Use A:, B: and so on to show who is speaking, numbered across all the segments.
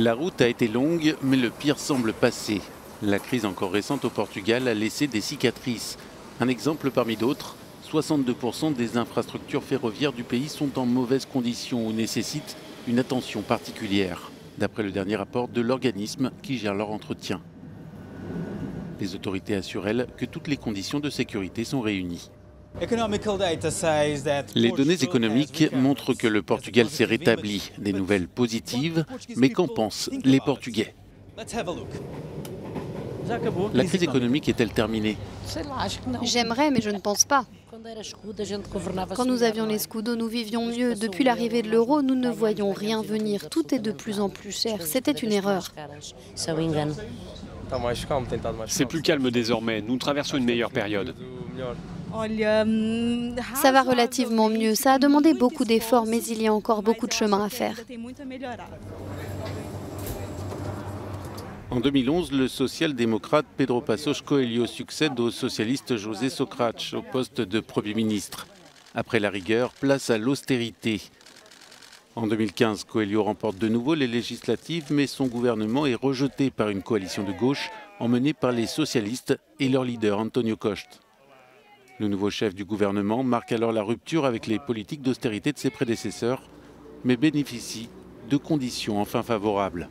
A: La route a été longue, mais le pire semble passer. La crise encore récente au Portugal a laissé des cicatrices. Un exemple parmi d'autres, 62% des infrastructures ferroviaires du pays sont en mauvaise condition ou nécessitent une attention particulière, d'après le dernier rapport de l'organisme qui gère leur entretien. Les autorités assurent, elles, que toutes les conditions de sécurité sont réunies. Les données économiques montrent que le Portugal s'est rétabli. Des nouvelles positives, mais qu'en pensent les Portugais? La crise économique est-elle terminée?
B: J'aimerais, mais je ne pense pas. Quand nous avions les Scudo, nous vivions mieux. Depuis l'arrivée de l'euro, nous ne voyons rien venir. Tout est de plus en plus cher. C'était une erreur.
C: C'est plus calme désormais. Nous traversons une meilleure période.
B: Ça va relativement mieux. Ça a demandé beaucoup d'efforts, mais il y a encore beaucoup de chemin à faire.
A: En 2011, le social-démocrate Pedro Passos Coelho succède au socialiste José Sócrates au poste de Premier ministre. Après la rigueur, place à l'austérité. En 2015, Coelho remporte de nouveau les législatives, mais son gouvernement est rejeté par une coalition de gauche emmenée par les socialistes et leur leader António Costa. Le nouveau chef du gouvernement marque alors la rupture avec les politiques d'austérité de ses prédécesseurs, mais bénéficie de conditions enfin favorables.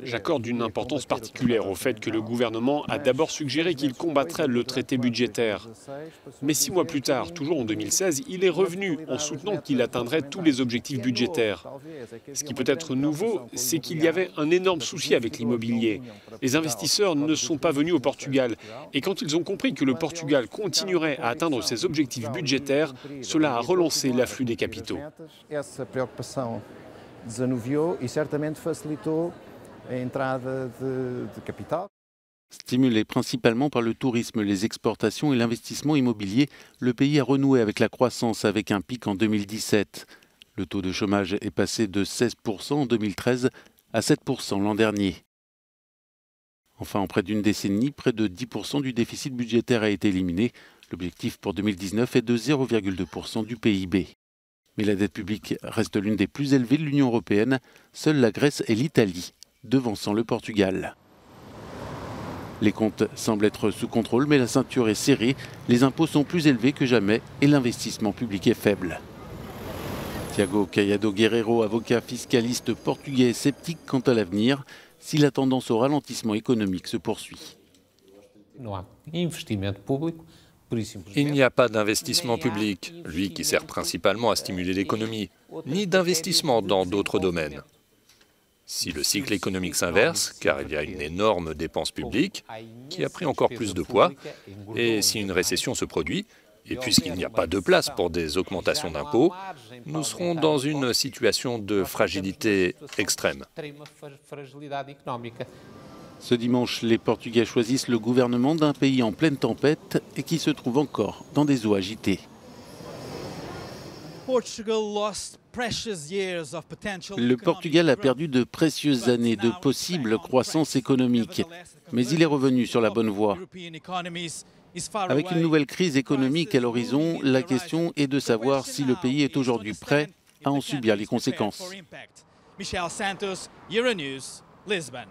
C: J'accorde une importance particulière au fait que le gouvernement a d'abord suggéré qu'il combattrait le traité budgétaire. Mais 6 mois plus tard, toujours en 2016, il est revenu en soutenant qu'il atteindrait tous les objectifs budgétaires. Ce qui peut être nouveau, c'est qu'il y avait un énorme souci avec l'immobilier. Les investisseurs ne sont pas venus au Portugal. Et quand ils ont compris que le Portugal continuerait à atteindre ses objectifs budgétaires, cela a relancé l'afflux des capitaux.
A: Stimulé principalement par le tourisme, les exportations et l'investissement immobilier, le pays a renoué avec la croissance avec un pic en 2017. Le taux de chômage est passé de 16% en 2013 à 7% l'an dernier. Enfin, en près d'une décennie, près de 10% du déficit budgétaire a été éliminé. L'objectif pour 2019 est de 0,2% du PIB. Mais la dette publique reste l'une des plus élevées de l'Union européenne. Seules la Grèce et l'Italie, devançant le Portugal. Les comptes semblent être sous contrôle, mais la ceinture est serrée. Les impôts sont plus élevés que jamais et l'investissement public est faible. Tiago Caiado Guerreiro, avocat fiscaliste portugais, est sceptique quant à l'avenir si la tendance au ralentissement économique se poursuit.
D: Il n'y a pas d'investissement public, lui qui sert principalement à stimuler l'économie, ni d'investissement dans d'autres domaines. Si le cycle économique s'inverse, car il y a une énorme dépense publique qui a pris encore plus de poids, et si une récession se produit, et puisqu'il n'y a pas de place pour des augmentations d'impôts, nous serons dans une situation de fragilité extrême.
A: Ce dimanche, les Portugais choisissent le gouvernement d'un pays en pleine tempête et qui se trouve encore dans des eaux agitées. Le Portugal a perdu de précieuses années de possible croissance économique, mais il est revenu sur la bonne voie. Avec une nouvelle crise économique à l'horizon, la question est de savoir si le pays est aujourd'hui prêt à en subir les conséquences.
E: Michel Santos, Euronews, Lisbonne.